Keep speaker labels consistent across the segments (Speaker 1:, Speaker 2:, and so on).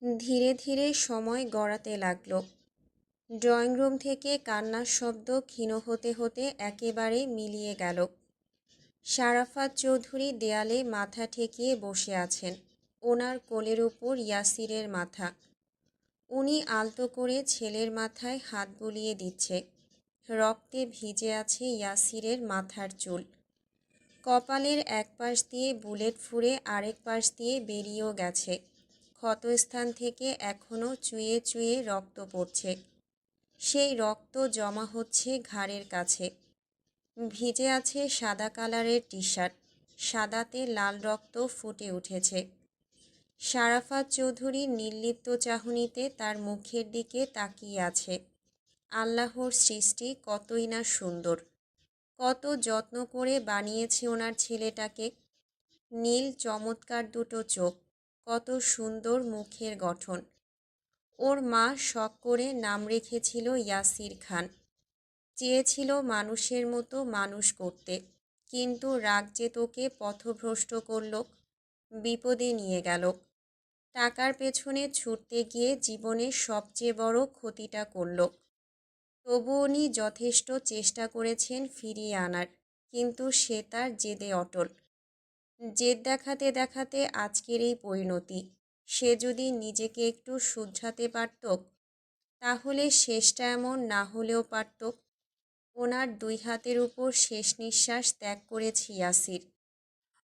Speaker 1: ধীরে ধীরে সময় গড়াতে লাগল। ড্রয়িং রুম থেকে কান্নার শব্দ ক্ষীণ হতে হতে একেবারে মিলিয়ে গেল। শারাফাত চৌধুরী দেয়ালে মাথা ঠেকিয়ে বসে আছেন। ওনার কোলের উপর ইয়াসিরের মাথা। উনি আলতো করে ছেলের মাথায় হাত বুলিয়ে দিচ্ছে। রক্তে ভিজে আছে ইয়াসিরের মাথার চুল। কপালের এক পাশ দিয়ে বুলেট ফুঁড়ে আরেক পাশ দিয়ে বেরিয়েও গেছে। ক্ষতস্থান থেকে এখনও চুইয়ে চুইয়ে রক্ত পড়ছে। সেই রক্ত জমা হচ্ছে ঘাড়ের কাছে। ভিজে আছে সাদা কালারের টি শার্ট, সাদাতে লাল রক্ত ফুটে উঠেছে। শারাফাত চৌধুরী নির্লিপ্ত চাহনিতে তার মুখের দিকে তাকিয়ে আছে। আল্লাহর সৃষ্টি কতই না সুন্দর, কত যত্ন করে বানিয়েছে ওনার ছেলেটাকে। নীল চমৎকার দুটো চোখ, কত সুন্দর মুখের গঠন। ওর মা শখ করে নাম রেখেছিল ইয়াসির খান। চেয়েছিল মানুষের মতো মানুষ করতে, কিন্তু রাগ যে তোকে পথভ্রষ্ট করল, বিপদে নিয়ে গেল। টাকার পেছনে ছুটতে গিয়ে জীবনের সবচেয়ে বড় ক্ষতিটা করল। তবু উনি যথেষ্ট চেষ্টা করেছেন ফিরিয়ে আনার, কিন্তু সে তার জেদে অটল। জেদ দেখাতে দেখাতে আজকের এই পরিণতি। সে যদি নিজেকে একটু শুধরাতে পারত, তাহলে শেষটা এমন না হলেও পারত। ওনার দুই হাতের উপর শেষ নিঃশ্বাস ত্যাগ করেছে ইয়াসির,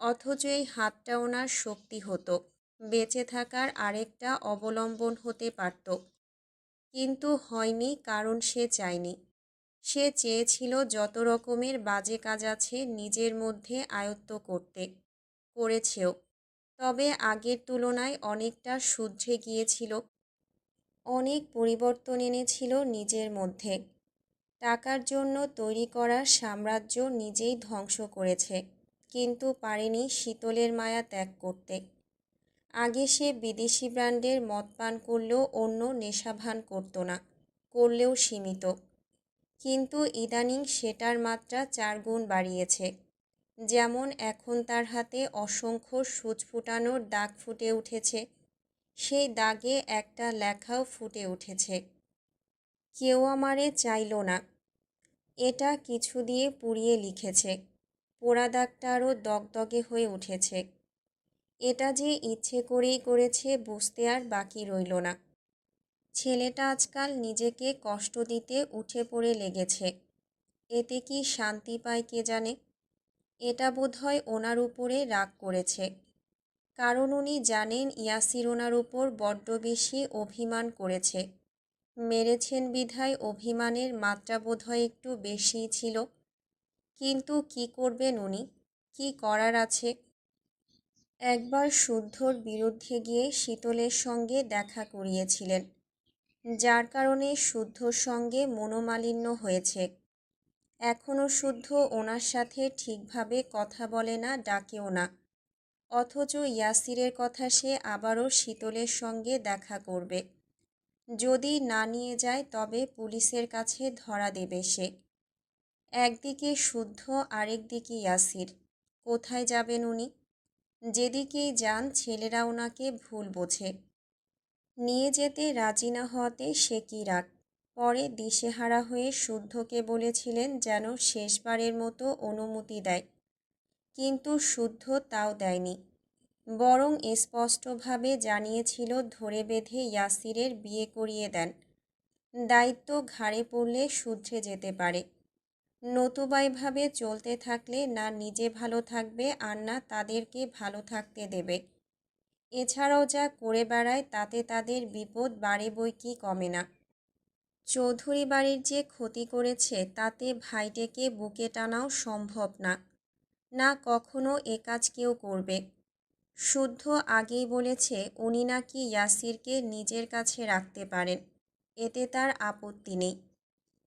Speaker 1: অথচ এই হাতটা ওনার শক্তি হতো, বেঁচে থাকার আরেকটা অবলম্বন হতে পারত। কিন্তু হয়নি, কারণ সে চায়নি। সে চেয়েছিল যত রকমের বাজে কাজ আছে নিজের মধ্যে আয়ত্ত করতে, করেছেও। তবে আগের তুলনায় অনেকটা শুধরে গিয়েছিল, অনেক পরিবর্তন এনেছিল নিজের মধ্যে। টাকার জন্য তৈরি করা সাম্রাজ্য নিজেই ধ্বংস করেছে, কিন্তু পারেনি শীতলের মায়া ত্যাগ করতে। আগে সে বিদেশি ব্র্যান্ডের মদ পান করলেও অন্য নেশাভান করত না, করলেও সীমিত। কিন্তু ইদানিং সেটার মাত্রা 4 গুণ বাড়িয়েছে। যেমন এখন তার হাতে অসংখ্য সূচ ফুটানোর দাগ ফুটে উঠেছে, সেই দাগে একটা লেখাও ফুটে উঠেছে, কেউ আমারে চাইল না। এটা কিছু দিয়ে পুড়িয়ে লিখেছে। পোড়া দাগটা আরও দগদগে হয়ে উঠেছে। এটা যে ইচ্ছে করেই করেছে বুঝতে আর বাকি রইল না। ছেলেটা আজকাল নিজেকে কষ্ট দিতে উঠে পড়ে লেগেছে। এতে কি শান্তি পায় কে জানে। এটা বোধহয় ওনার উপরে রাগ করেছে, কারণ উনি জানেন ইয়াসির ওনার উপর বড্ড বেশি অভিমান করেছে। মেরেছেন বিধায় অভিমানের মাত্রা বোধহয় একটু বেশিই ছিল। কিন্তু কি করবেন উনি, কি করার আছে। একবার শুদ্ধর বিরুদ্ধে গিয়ে শীতলের সঙ্গে দেখা করিয়েছিলেন, যার কারণে শুদ্ধর সঙ্গে মনোমালিন্য হয়েছে। এখনও শুদ্ধ ওনার সাথে ঠিকভাবে কথা বলে না, ডাকেও না। অথচ ইয়াসিরের কথা সে আবারও শীতলের সঙ্গে দেখা করবে। যদি না নিয়ে যায় তবে পুলিশের কাছে ধরা দেবে সে। একদিকে শুদ্ধ, আরেক দিকে ইয়াসির। কোথায় যাবেন উনি? যেদিকেই যান ছেলেরা ওনাকে ভুল বোঝে। নিয়ে যেতে রাজি না হওয়াতে সে কি রাগ। পরে দিশেহারা হয়ে শুদ্ধকে বলেছিলেন যেন শেষবারের মতো অনুমতি দেয়, কিন্তু শুদ্ধ তাও দেয়নি। বরং স্পষ্টভাবে জানিয়েছিল ধরে বেঁধে ইয়াসিরের বিয়ে করিয়ে দেন। দায়িত্ব ঘাড়ে পড়লে শুধরে যেতে পারে, নতুবা এভাবে চলতে থাকলে না নিজে ভালো থাকবে আর না তাদেরকে ভালো থাকতে দেবে। এছাড়াও যা করে বেড়ায় তাতে তাদের বিপদ বাড়ে বই কি কমে না। চৌধুরী বাড়ির যে ক্ষতি করেছে তাতে ভাইটেকে বুকে টানাও সম্ভব না, না কখনো এ কাজ কেউ করবে। শুদ্ধ আগেই বলেছে উনি নাকি ইয়াসিরকে নিজের কাছে রাখতে পারেন, এতে তার আপত্তি নেই।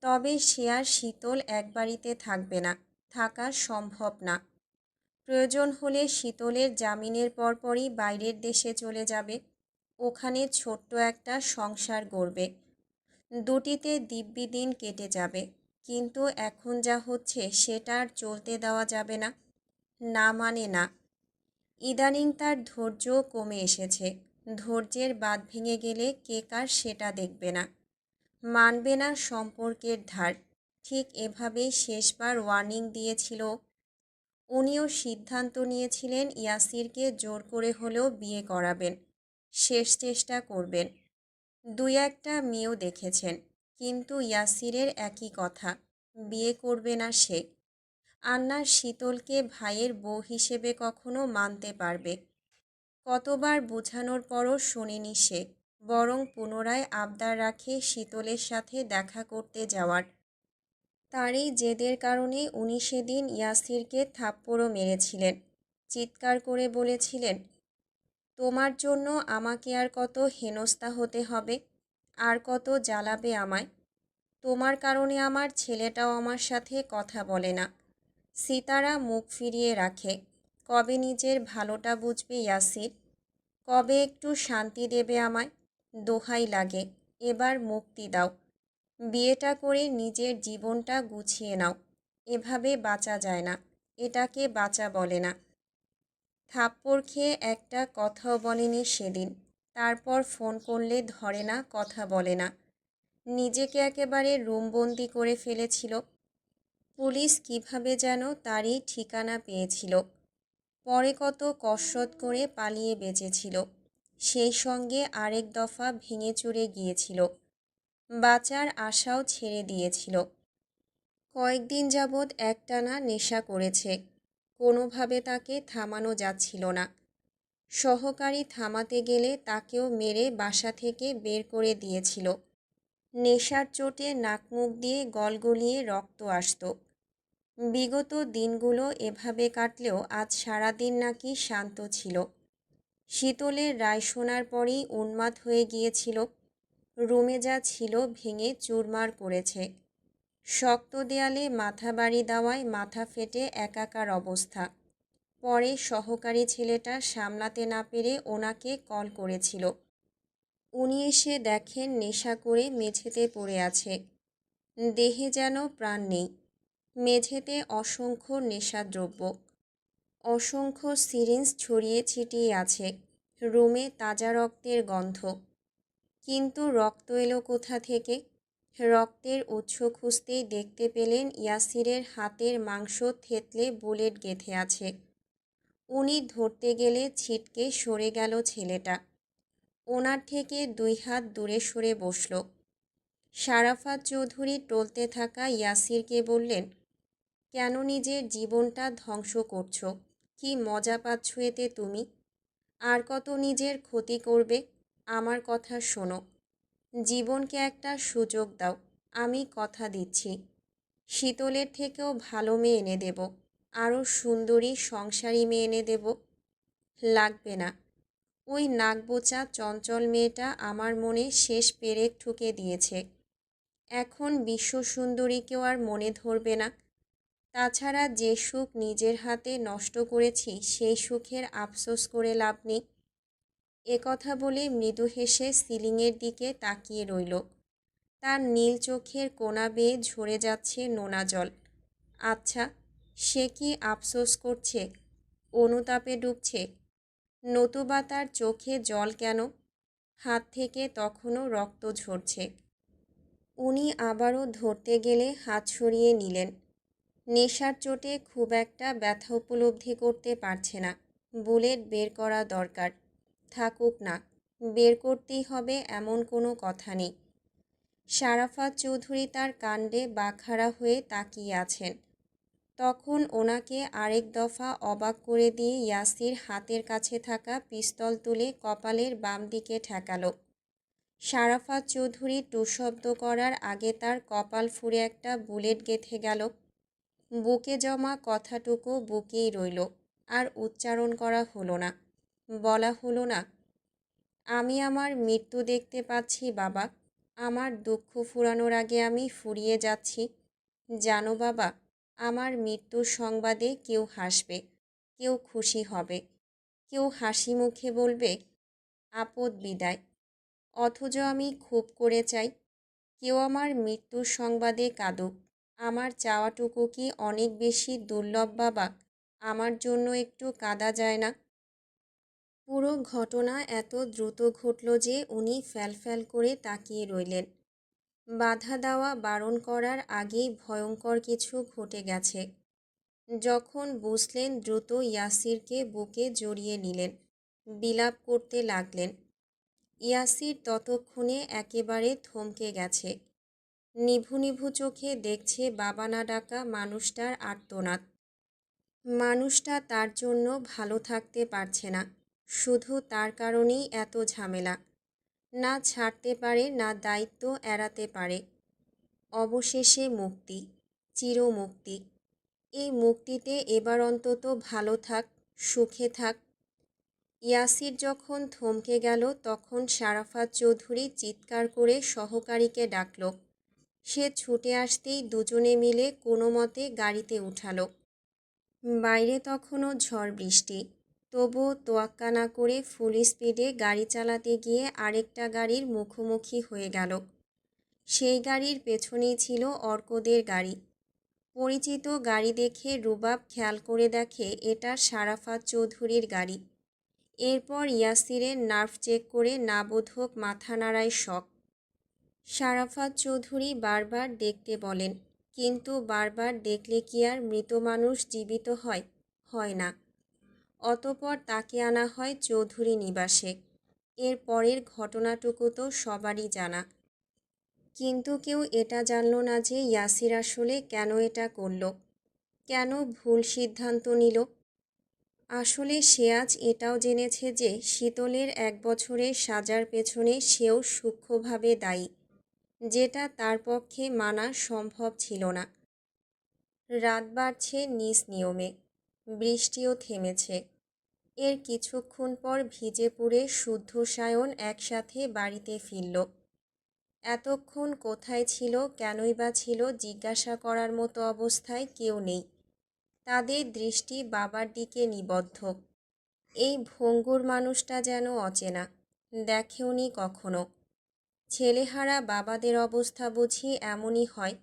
Speaker 1: তবে সে আর শীতল এক বাড়িতে থাকবে না, থাকা সম্ভব না। প্রয়োজন হলে শীতলের জামিনের পরপরই বাইরের দেশে চলে যাবে, ওখানে ছোট্ট একটা সংসার গড়বে। দুটিতে দিব্যি দিন কেটে যাবে। কিন্তু এখন যা হচ্ছে সেটা আর চলতে দেওয়া যাবে না। না মানে না। ইদানিং তার ধৈর্য কমে এসেছে, ধৈর্যের বাঁধ ভেঙে গেলে কে কার সেটা দেখবে না, মানবে না সম্পর্কের ধার। ঠিক এভাবেই শেষবার ওয়ার্নিং দিয়েছিল। উনিও সিদ্ধান্ত নিয়েছিলেন ইয়াসিরকে জোর করে হলেও বিয়ে করাবেন, শেষ চেষ্টা করবেন। দুই একটা মেয়েও দেখেছেন, কিন্তু ইয়াসিরের একই কথা, বিয়ে করবে না সে। আন্নার শীতলকে ভাইয়ের বউ হিসেবে কখনো মানতে পারবে? কতবার বোঝানোর পরও শোনেনি সে, বরং পুনরায় আবদার রাখে শীতলের সাথে দেখা করতে যাওয়ার। তারই জেদের কারণে উনি সেদিন ইয়াসিরকে থাপ্পড়ও মেরেছিলেন, চিৎকার করে বলেছিলেন, তোমার জন্য আমাকে আর কত হেনস্থা হতে হবে, আর কত জ্বালাবে আমায়। তোমার কারণে আমার ছেলেটাও আমার সাথে কথা বলে না। সিতারা মুখ ফিরিয়ে রাখে। কবে নিজের ভালোটা বুঝবে ইয়াসির? কবে একটু শান্তি দেবে আমায়? দোহাই লাগে, এবার মুক্তি দাও। বিয়েটা করে নিজের জীবনটা গুছিয়ে নাও। এভাবে বাঁচা যায় না, এটাকে বাঁচা বলে না। থাপ্পড় খেয়ে একটা কথাও বলেনি সেদিন। তারপর ফোন করলে ধরে না, কথা বলে না। নিজেকে একেবারে রুমবন্দি করে ফেলেছিল। পুলিশ কিভাবে যেন তারই ঠিকানা পেয়েছিল। পরে কত কসরত করে পালিয়ে বেঁচেছিল। সেই সঙ্গে আরেক দফা ভেঙে চুরে গিয়েছিল। বাঁচার আশাও ছেড়ে দিয়েছিল। কয়েকদিন যাবৎ একটানা নেশা করেছে। কোনোভাবে তাকে থামানো যাচ্ছিল না। সহকারী থামাতে গেলে তাকেও মেরে বাসা থেকে বের করে দিয়েছিল। নেশার চোটে নাকমুখ দিয়ে গলগলিয়ে রক্ত আসত। বিগত দিনগুলো এভাবে কাটলেও আজ সারাদিন নাকি শান্ত ছিল। শীতলের রায় শোনার পরেই উন্মাদ হয়ে গিয়েছিল। রুমে যা ছিল ভেঙে চুরমার করেছে। শক্ত দেয়ালে মাথা বাড়ি দেওয়ায় মাথা ফেটে একাকার অবস্থা। পরে সহকারী ছেলেটা সামলাতে না পেরে ওনাকে কল করেছিল। উনি এসে দেখেন নেশা করে মেঝেতে পড়ে আছে। দেহে যেন প্রাণ নেই। মেঝেতে অসংখ্য নেশাদ্রব্য, অসংখ্য সিরিঞ্জ ছড়িয়ে ছিটিয়ে আছে। রুমে তাজা রক্তের গন্ধ। কিন্তু রক্ত এলো কোথা থেকে? রক্তের উৎস খুঁজতেই দেখতে পেলেন ইয়াসিরের হাতের মাংস থেতলে বুলেট গেঁথে আছে। উনি ধরতে গেলে ছিটকে সরে গেল ছেলেটা। ওনার থেকে 2 হাত দূরে সরে বসল। শারাফাত চৌধুরী টলতে থাকা ইয়াসিরকে বললেন, কেন নিজের জীবনটা ধ্বংস করছো? কি মজা পাচ্ছ এতে তুমি? আর কত নিজের ক্ষতি করবে? আমার কথা শোনো। জীবনকে একটা সুযোগ দাও। আমি কথা দিচ্ছি, শীতলের থেকেও ভালো মেয়ে এনে দেব, আরও সুন্দরী সংসারী মেয়ে এনে দেব। লাগবে না। ওই নাকবোচা চঞ্চল মেয়েটা আমার মনে শেষ পেরেক ঠুকে দিয়েছে। এখন বিশ্বসুন্দরীকেও আর মনে ধরবে না। তাছাড়া যে সুখ নিজের হাতে নষ্ট করেছি সেই সুখের আফসোস করে লাভ নেই। একথা বলে মৃদু হেসে সিলিংয়ের দিকে তাকিয়ে রইল। তার নীল চোখের কোনা বেয়ে ঝরে যাচ্ছে নোনা জল। আচ্ছা, সে কি আফসোস করছে? অনুতাপে ডুবছে? নতুবা তার চোখে জল কেন? হাত থেকে তখনও রক্ত ঝরছে। উনি আবারও ধরতে গেলে হাত সরিয়ে নিলেন। নেশার চোটে খুব একটা ব্যথা উপলব্ধি করতে পারছে না। বুলেট বের করা দরকার। থাকুক না, বের করতেই হবে এমন কোনো কথা নেই। শারাফাত চৌধুরী তার কাণ্ডে বাকহারা হয়ে তাকিয়ে আছেন। তখন ওনাকে আরেক দফা অবাক করে দিয়ে ইয়াসির হাতের কাছে থাকা পিস্তল তুলে কপালের বাম দিকে ঠেকালো। শারাফাত চৌধুরী টুশব্দ করার আগে তার কপাল ফুঁড়ে একটা বুলেট গেঁথে গেল। বুকে জমা কথাটুকু বুকেই রইল, আর উচ্চারণ করা হলো না, বলা হলো না। আমি আমার মৃত্যু দেখতে পাচ্ছি বাবা। আমার দুঃখ ফুরানোর আগে আমি ফুরিয়ে যাচ্ছি। জানো বাবা, আমার মৃত্যুর সংবাদে কেউ হাসবে, কেউ খুশি হবে, কেউ হাসি মুখে বলবে আপদ বিদায়। অথচ আমি খুব করে চাই কেউ আমার মৃত্যুর সংবাদে কাঁদুক। আমার চাওয়াটুকু কি অনেক বেশি দুর্লভ বাবা? আমার জন্য একটু কাঁদা যায় না? পুরো ঘটনা এত দ্রুত ঘটল যে উনি ফ্যালফ্যাল করে তাকিয়ে রইলেন। বাধা দেওয়া বারণ করার আগেই ভয়ঙ্কর কিছু ঘটে গেছে। যখন বুঝলেন দ্রুত ইয়াসিরকে বুকে জড়িয়ে নিলেন, বিলাপ করতে লাগলেন। ইয়াসির ততক্ষণে একেবারে থমকে গেছে। নিভু নিভু চোখে দেখছে বাবা না ডাকা মানুষটার আর্তনাদ। মানুষটা তার জন্য ভালো থাকতে পারছে না, শুধু তার কারণেই এত ঝামেলা। না ছাড়তে পারে, না দায়িত্ব এড়াতে পারে। অবশেষে মুক্তি, চিরমুক্তি। এই মুক্তিতে এবার অন্তত ভালো থাক, সুখে থাক। ইয়াসির যখন থমকে গেল তখন সারাফাত চৌধুরী চিৎকার করে সহকারীকে ডাকল। সে ছুটে আসতেই দুজনে মিলে কোনো মতে গাড়িতে উঠালো। বাইরে তখনও ঝড় বৃষ্টি, তবুও তোয়াক্কা না করে ফুল স্পিডে গাড়ি চালাতে গিয়ে আরেকটা গাড়ির মুখোমুখি হয়ে গেল। সেই গাড়ির পেছনেই ছিল অর্কদের গাড়ি। পরিচিত গাড়ি দেখে রুবাব খেয়াল করে দেখে এটা সারাফাত চৌধুরীর গাড়ি। এরপর ইয়াসিরের নার্ভ চেক করে নাবোধক মাথা নাড়ায় শখ। সারাফাত চৌধুরী বারবার দেখতে বলেন, কিন্তু বারবার দেখলে কি আর মৃত মানুষ জীবিত হয়? হয় না। অতঃপর তাকে আনা হয় চৌধুরী নিবাসে। এর পরের ঘটনাটুকু তো সবারই জানা। কিন্তু কেউ এটা জানল না যে ইয়াসির আসলে কেন এটা করল, কেন ভুল সিদ্ধান্ত নিল। আসলে সে আজ এটাও জেনেছে যে শীতলের 1 বছরের সাজার পেছনে সেও সূক্ষ্মভাবে দায়ী, যেটা তার পক্ষে মানা সম্ভব ছিল না। রাত বাড়ছে নিজ নিয়মে, বৃষ্টিও থেমেছে। এর কিছুক্ষণ পর ভিজে পুড়ে শুদ্ধ সায়ন একসাথে বাড়িতে ফিরল। এতক্ষণ কোথায় ছিল, কেনই বা ছিল জিজ্ঞাসা করার মতো অবস্থায় কেউ নেই। তাদের দৃষ্টি বাবার দিকে নিবদ্ধ। এই ভঙ্গুর মানুষটা যেন অচেনা, দেখেওনি কখনো। ছেলেহারা বাবাদের অবস্থা বুঝি এমনই হয়।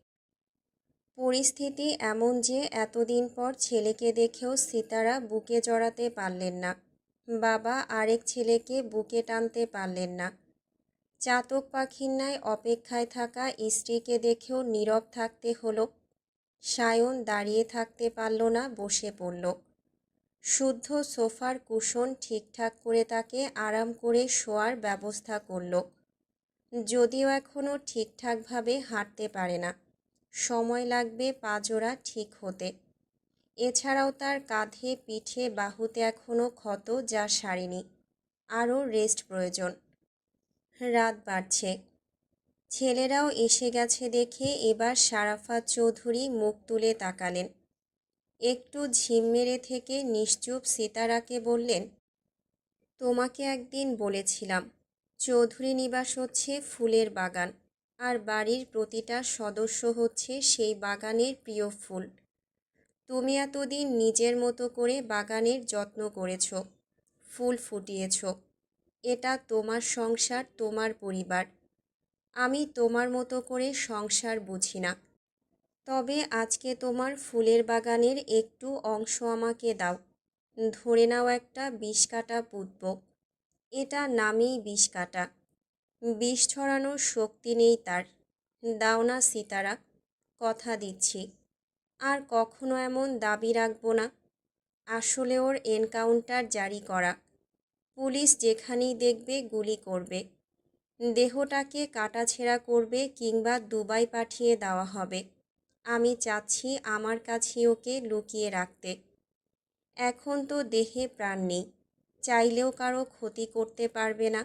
Speaker 1: পরিস্থিতি এমন যে এতদিন পর ছেলেকে দেখেও সিতারা বুকে জড়াতে পারলেন না, বাবা আরেক ছেলেকে বুকে টানতে পারলেন না। চাতক পাখির ন্যায় অপেক্ষায় থাকা স্ত্রীকে দেখেও নীরব থাকতে হলো। সায়ন দাঁড়িয়ে থাকতে পারল না, বসে পড়ল। শুদ্ধ সোফার কুশন ঠিকঠাক করে তাকে আরাম করে শোয়ার ব্যবস্থা করল। যদিও এখনও ঠিকঠাকভাবে হাঁটতে পারে না, সময় লাগবে পা জোড়া ঠিক হতে। এছাড়াও তার কাঁধে, পিঠে, বাহুতে এখনও ক্ষত, যা সারেনি। আরও রেস্ট প্রয়োজন। রাত বাড়ছে। ছেলেরাও এসে গেছে দেখে এবার সারাফাত চৌধুরী মুখ তুলে তাকালেন। একটু ঝিম মেরে থেকে নিশ্চুপ সিতারাকে বললেন, তোমাকে একদিন বলেছিলাম চৌধুরী নিবাস হচ্ছে ফুলের বাগান, আর বাড়ির প্রতিটা সদস্য হচ্ছে সেই বাগানের প্রিয় ফুল। তুমি এতদিন নিজের মতো করে বাগানের যত্ন করেছ, ফুল ফুটিয়েছ। এটা তোমার সংসার, তোমার পরিবার। আমি তোমার মতো করে সংসার বুঝি না। তবে আজকে তোমার ফুলের বাগানের একটু অংশ আমাকে দাও। ধরে নাও একটা 20 কাটা পুঁতব। এটা নামেই 20 কাটা। বিষ ছড়ানোর শক্তি নেই তার। দাও না সিতারা, কথা দিচ্ছি। আর কখনো এমন দাবি রাখবো না। আসলে ওর এনকাউন্টার জারি করা। পুলিশ যেখানেই দেখবে গুলি করবে। দেহটাকে কাটাছেঁড়া করবে কিংবা দুবাই পাঠিয়ে দেওয়া হবে। আমি চাচ্ছি আমার কাছে ওকে লুকিয়ে রাখতে। এখন তো দেহে প্রাণ নেই, চাইলেও কারো ক্ষতি করতে পারবে না।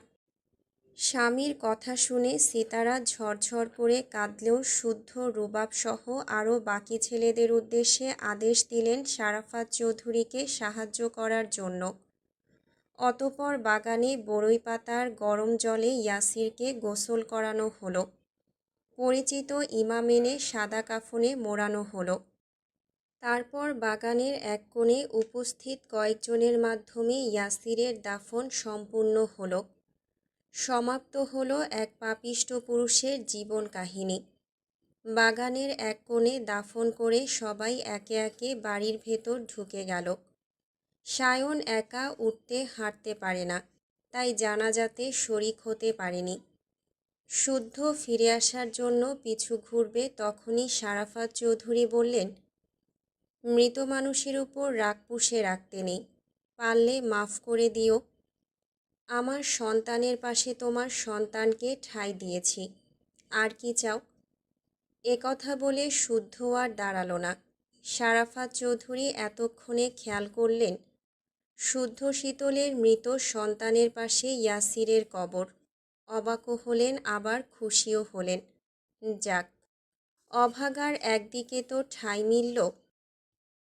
Speaker 1: স্বামীর কথা শুনে সিতারা ঝরঝর করে কাঁদলেও শুদ্ধ রুবাবসহ আরও বাকি ছেলেদের উদ্দেশ্যে আদেশ দিলেন সারাফাত চৌধুরীকে সাহায্য করার জন্য। অতঃপর বাগানে বড়ই পাতার গরম জলে ইয়াসিরকে গোসল করানো হলো। পরিচিত ইমাম এনে সাদা কাফনে মোড়ানো হলো। তারপর বাগানের এক কোণে উপস্থিত কয়েকজনের মাধ্যমে ইয়াসিরের দাফন সম্পূর্ণ হলো। সমাপ্ত হলো এক পাপিষ্ঠ পুরুষের জীবন কাহিনী। বাগানের এক কোণে দাফন করে সবাই একে একে বাড়ির ভেতর ঢুকে গেল। সায়ন একা উঠতে হাঁটতে পারে না, তাই জানাজাতে শরিক হতে পারেনি। শুদ্ধ ফিরে আসার জন্য পিছু ঘুরবে তখনই শারাফাত চৌধুরী বললেন, মৃত মানুষের উপর রাগ পুষে রাখতে নেই, পারলে মাফ করে দিও। আমার সন্তানের পাশে তোমার সন্তানকে ঠাঁই দিয়েছি, আর কি চাও? একথা বলে শুদ্ধ আর দাঁড়ালো না। শারাফাত চৌধুরী এতক্ষণে খেয়াল করলেন শুদ্ধ শীতলের মৃত সন্তানের পাশে ইয়াসিরের কবর। অবাকও হলেন, আবার খুশিও হলেন। যাক, অভাগার একদিকে তো ঠাঁই মিলল,